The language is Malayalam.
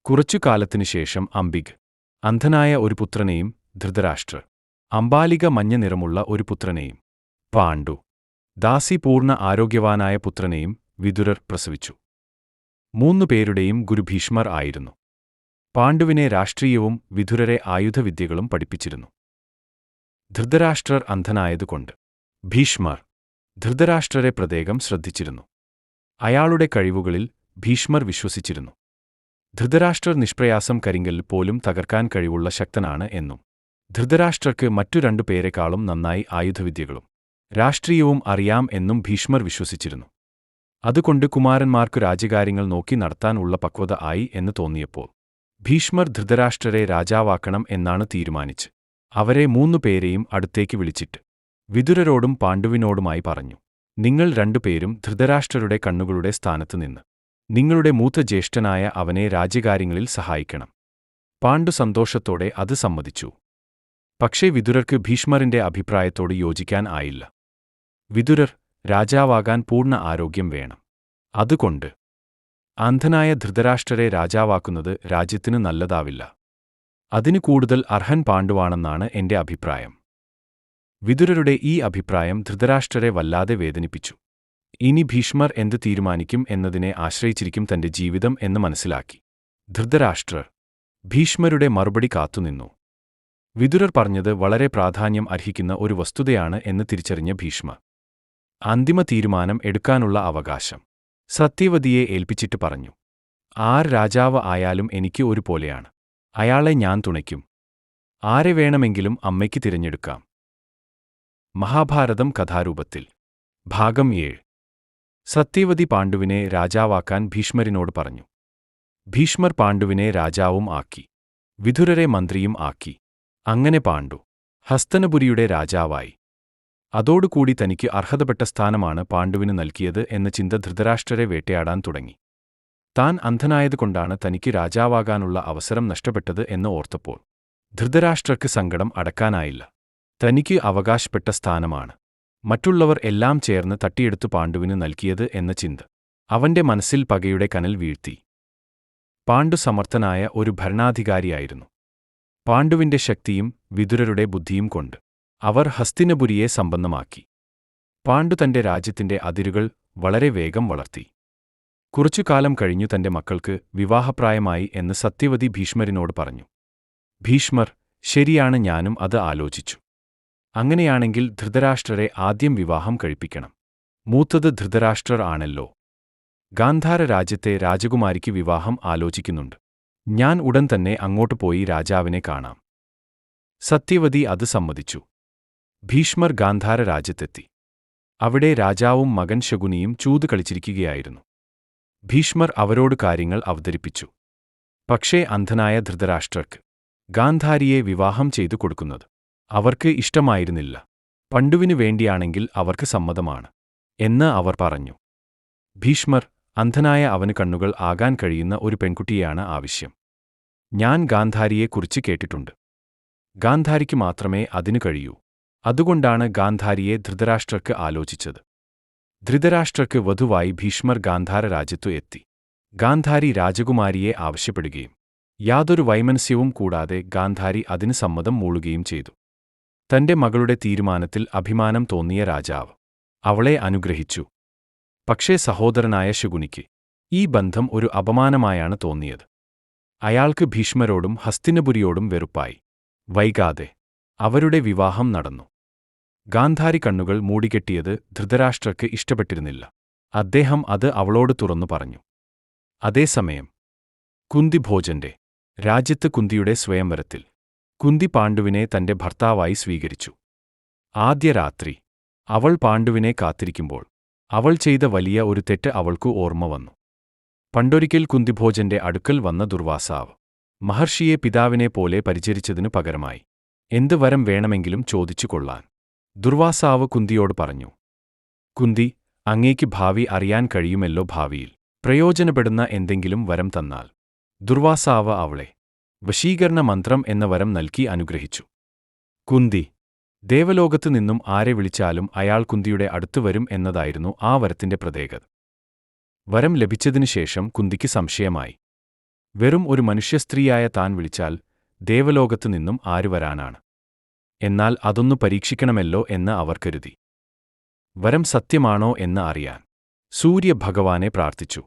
കുറച്ചു കാലത്തിനുശേഷം അംബിക അന്ധനായ ഒരു പുത്രനെയും ധൃതരാഷ്ട്രർ അംബാലിക മഞ്ഞ നിറമുള്ള ഒരു പുത്രനെയും പാണ്ഡു ദാസി പൂർണ്ണ ആരോഗ്യവാനായ പുത്രനെയും വിദുരർ പ്രസവിച്ചു. മൂന്നുപേരുടെയും ഗുരു ഭീഷ്മർ ആയിരുന്നു. പാണ്ഡുവിനെ രാഷ്ട്രീയവും വിദുരരെ ആയുധവിദ്യകളും പഠിപ്പിച്ചിരുന്നു. ധൃതരാഷ്ട്രർ അന്ധനായതുകൊണ്ട് ഭീഷ്മർ ധൃതരാഷ്ട്രരെ പ്രത്യേകം ശ്രദ്ധിച്ചിരുന്നു. അയാളുടെ കഴിവുകളിൽ ഭീഷ്മർ വിശ്വസിച്ചിരുന്നു. ധൃതരാഷ്ട്രർ നിഷ്പ്രയാസം കരിങ്കൽ പോലും തകർക്കാൻ കഴിവുള്ള ശക്തനാണ് എന്നും ധൃതരാഷ്ട്രർക്ക് മറ്റു രണ്ടുപേരെക്കാളും നന്നായി ആയുധവിദ്യകളും രാഷ്ട്രീയവും അറിയാം എന്നും ഭീഷ്മർ വിശ്വസിച്ചിരുന്നു. അതുകൊണ്ട് കുമാരന്മാർക്കു രാജ്യകാര്യങ്ങൾ നോക്കി നടത്താൻ ഉള്ള പക്വത ആയി എന്ന് തോന്നിയപ്പോൾ ഭീഷ്മർ ധൃതരാഷ്ട്രരെ രാജാവാക്കണം എന്നാണ് തീരുമാനിച്ച് അവരെ മൂന്നുപേരെയും അടുത്തേക്ക് വിളിച്ചിട്ട് വിദുരരോടും പാണ്ഡുവിനോടുമായി പറഞ്ഞു, നിങ്ങൾ രണ്ടുപേരും ധൃതരാഷ്ട്രരുടെ കണ്ണുകളുടെ സ്ഥാനത്ത് നിന്ന് നിങ്ങളുടെ മൂത്ത ജ്യേഷ്ഠനായ അവനെ രാജ്യകാര്യങ്ങളിൽ സഹായിക്കണം. പാണ്ഡു സന്തോഷത്തോടെ അത് സമ്മതിച്ചു. പക്ഷേ വിദുരർക്ക് ഭീഷ്മറിന്റെ അഭിപ്രായത്തോട് യോജിക്കാൻ ആയില്ല. വിദുരർ രാജാവാകാൻ പൂർണ്ണ ആരോഗ്യം വേണം. അതുകൊണ്ട് അന്ധനായ ധൃതരാഷ്ട്രരെ രാജാവാക്കുന്നത് രാജ്യത്തിനു നല്ലതാവില്ല. അതിനു കൂടുതൽ അർഹൻ പാണ്ഡുവാണെന്നാണ് എന്റെ അഭിപ്രായം. വിദുരരുടെ ഈ അഭിപ്രായം ധൃതരാഷ്ട്രരെ വല്ലാതെ വേദനിപ്പിച്ചു. ഇനി ഭീഷ്മർ എന്ത് തീരുമാനിക്കും എന്നതിനെ ആശ്രയിച്ചിരിക്കും തന്റെ ജീവിതം എന്ന് മനസ്സിലാക്കി ധൃതരാഷ്ട്രർ ഭീഷ്മരുടെ മറുപടി കാത്തുനിന്നു. വിദുരർ പറഞ്ഞത് വളരെ പ്രാധാന്യം അർഹിക്കുന്ന ഒരു വസ്തുതയാണ് എന്ന് തിരിച്ചറിഞ്ഞ ഭീഷ്മർ അന്തിമ തീരുമാനം എടുക്കാനുള്ള അവകാശം സത്യവതിയെ ഏൽപ്പിച്ചിട്ട് പറഞ്ഞു, ആർ രാജാവ് ആയാലും എനിക്ക് ഒരുപോലെയാണ്. അയാളെ ഞാൻ തുണയ്ക്കും. ആരെ വേണമെങ്കിലും അമ്മയ്ക്ക് തിരഞ്ഞെടുക്കാം. മഹാഭാരതം കഥാരൂപത്തിൽ ഭാഗം 7. സത്യവതി പാണ്ഡുവിനെ രാജാവാക്കാൻ ഭീഷ്മരിനോട് പറഞ്ഞു. ഭീഷ്മർ പാണ്ഡുവിനെ രാജാവും ആക്കി, വിദുരരെ മന്ത്രിയും ആക്കി. അങ്ങനെ പാണ്ഡു ഹസ്തനപുരിയുടെ രാജാവായി. അതോടുകൂടി തനിക്ക് അർഹതപ്പെട്ട സ്ഥാനമാണ് പാണ്ഡുവിന് നൽകിയത് എന്ന ചിന്ത ധൃതരാഷ്ട്രരെ വേട്ടയാടാൻ തുടങ്ങി. താൻ അന്ധനായതുകൊണ്ടാണ് തനിക്ക് രാജാവാകാനുള്ള അവസരം നഷ്ടപ്പെട്ടത് എന്ന് ഓർത്തപ്പോൾ ധൃതരാഷ്ട്രർക്ക് സങ്കടം അടക്കാനായില്ല. തനിക്ക് അവകാശപ്പെട്ട സ്ഥാനമാണ് മറ്റുള്ളവർ എല്ലാം ചേർന്ന് തട്ടിയെടുത്തു പാണ്ഡുവിന് നൽകിയത് എന്ന ചിന്ത അവന്റെ മനസ്സിൽ പകയുടെ കനൽ വീഴ്ത്തി. പാണ്ഡു സമർത്ഥനായ ഒരു ഭരണാധികാരിയായിരുന്നു. പാണ്ഡുവിന്റെ ശക്തിയും വിദുരരുടെ ബുദ്ധിയും കൊണ്ട് അവർ ഹസ്തിനപുരിയെ സമ്പന്നമാക്കി. പാണ്ഡു തന്റെ രാജ്യത്തിന്റെ അതിരുകൾ വളരെ വേഗം വളർത്തി. കുറച്ചുകാലം കഴിഞ്ഞു തന്റെ മക്കൾക്ക് വിവാഹപ്രായമായി എന്ന് സത്യവതി ഭീഷ്മരിനോട് പറഞ്ഞു. ഭീഷ്മർ, ശരിയാണ്, ഞാനും അത് ആലോചിച്ചു. അങ്ങനെയാണെങ്കിൽ ധൃതരാഷ്ട്രരെ ആദ്യം വിവാഹം കഴിപ്പിക്കണം. മൂത്തത് ധൃതരാഷ്ട്രർ ആണല്ലോ. ഗാന്ധാര രാജ്യത്തെ രാജകുമാരിക്ക് വിവാഹം ആലോചിക്കുന്നുണ്ട്. ഞാൻ ഉടൻ തന്നെ അങ്ങോട്ട് പോയി രാജാവിനെ കാണാം. സത്യവതി അത് സമ്മതിച്ചു. ഭീഷ്മർ ഗാന്ധാര രാജ്യത്തെത്തി. അവിടെ രാജാവും മകൻ ശകുനിയും ചൂത് കളിച്ചിരിക്കുകയായിരുന്നു. ഭീഷ്മർ അവരോട് കാര്യങ്ങൾ അവതരിപ്പിച്ചു. പക്ഷേ അന്ധനായ ധൃതരാഷ്ട്രർക്ക് ഗാന്ധാരിയെ വിവാഹം ചെയ്തു കൊടുക്കുന്നത് അവർക്ക് ഇഷ്ടമായിരുന്നില്ല. പണ്ഡുവിനു വേണ്ടിയാണെങ്കിൽ അവർക്ക് സമ്മതമാണ് എന്ന് അവർ പറഞ്ഞു. ഭീഷ്മർ, അന്ധനായ അവന് കണ്ണുകൾ ആകാൻ കഴിയുന്ന ഒരു പെൺകുട്ടിയാണ് ആവശ്യം. ഞാൻ ഗാന്ധാരിയെക്കുറിച്ച് കേട്ടിട്ടുണ്ട്. ഗാന്ധാരിക്ക് മാത്രമേ അതിനു കഴിയൂ. അതുകൊണ്ടാണ് ഗാന്ധാരിയെ ധൃതരാഷ്ട്രർക്ക് ആലോചിച്ചത്. ധൃതരാഷ്ട്രർക്ക് വധുവായി ഭീഷ്മർ ഗാന്ധാര രാജ്യത്തു എത്തി. ഗാന്ധാരി രാജകുമാരിയെ ആവശ്യപ്പെടുകയും യാതൊരു വൈമനസ്യവും കൂടാതെ ഗാന്ധാരി അതിന് സമ്മതം മൂളുകയും ചെയ്തു. തന്റെ മകളുടെ തീരുമാനത്തിൽ അഭിമാനം തോന്നിയ രാജാവ് അവളെ അനുഗ്രഹിച്ചു. പക്ഷേ സഹോദരനായ ശകുനിക്ക് ഈ ബന്ധം ഒരു അപമാനമായാണ് തോന്നിയത്. അയാൾക്ക് ഭീഷ്മരോടും ഹസ്തിനപുരിയോടും വെറുപ്പായി. വൈകാതെ അവരുടെ വിവാഹം നടന്നു. ഗാന്ധാരി കണ്ണുകൾ മൂടിക്കെട്ടിയത് ധൃതരാഷ്ട്രർക്ക് ഇഷ്ടപ്പെട്ടിരുന്നില്ല. അദ്ദേഹം അത് അവളോട് തുറന്നു പറഞ്ഞു. അതേസമയം കുന്തിഭോജന്റെ രാജ്യത്ത് കുന്തിയുടെ സ്വയംവരത്തിൽ കുന്തി പാണ്ഡുവിനെ തന്റെ ഭർത്താവായി സ്വീകരിച്ചു. ആദ്യ രാത്രി അവൾ പാണ്ഡുവിനെ കാത്തിരിക്കുമ്പോൾ അവൾ ചെയ്ത വലിയ ഒരു തെറ്റ് അവൾക്കു ഓർമ്മ വന്നു. പണ്ടൊരിക്കൽ കുന്തിഭോജന്റെ അടുക്കൽ വന്ന ദുർവാസാവ് മഹർഷിയെ പിതാവിനെ പോലെ പരിചരിച്ചതിനു പകരമായി എന്ത് വരം വേണമെങ്കിലും ചോദിച്ചു കൊള്ളാൻ ദുർവാസാവ് കുന്തിയോട് പറഞ്ഞു. കുന്തി, അങ്ങേക്ക് ഭാവി അറിയാൻ കഴിയുമല്ലോ. ഭാവിയിൽ പ്രയോജനപ്പെടുന്ന എന്തെങ്കിലും വരം തന്നാൽ. ദുർവാസാവ് അവളെ വശീകരണ മന്ത്രം എന്ന വരം നൽകി അനുഗ്രഹിച്ചു. കുന്തി ദേവലോകത്തു നിന്നും ആരെ വിളിച്ചാലും അയാൾ കുന്തിയുടെ അടുത്തു വരും എന്നതായിരുന്നു ആ വരത്തിന്റെ പ്രത്യേകത. വരം ലഭിച്ചതിനുശേഷം കുന്തിക്ക് സംശയമായി. വെറും ഒരു മനുഷ്യസ്ത്രീയായ താൻ വിളിച്ചാൽ ദേവലോകത്തു നിന്നും ആരു വരാനാണ്? എന്നാൽ അതൊന്നു പരീക്ഷിക്കണമല്ലോ എന്ന് അവർ കരുതി. വരം സത്യമാണോ എന്ന് അറിയാൻ സൂര്യഭഗവാനെ പ്രാർത്ഥിച്ചു.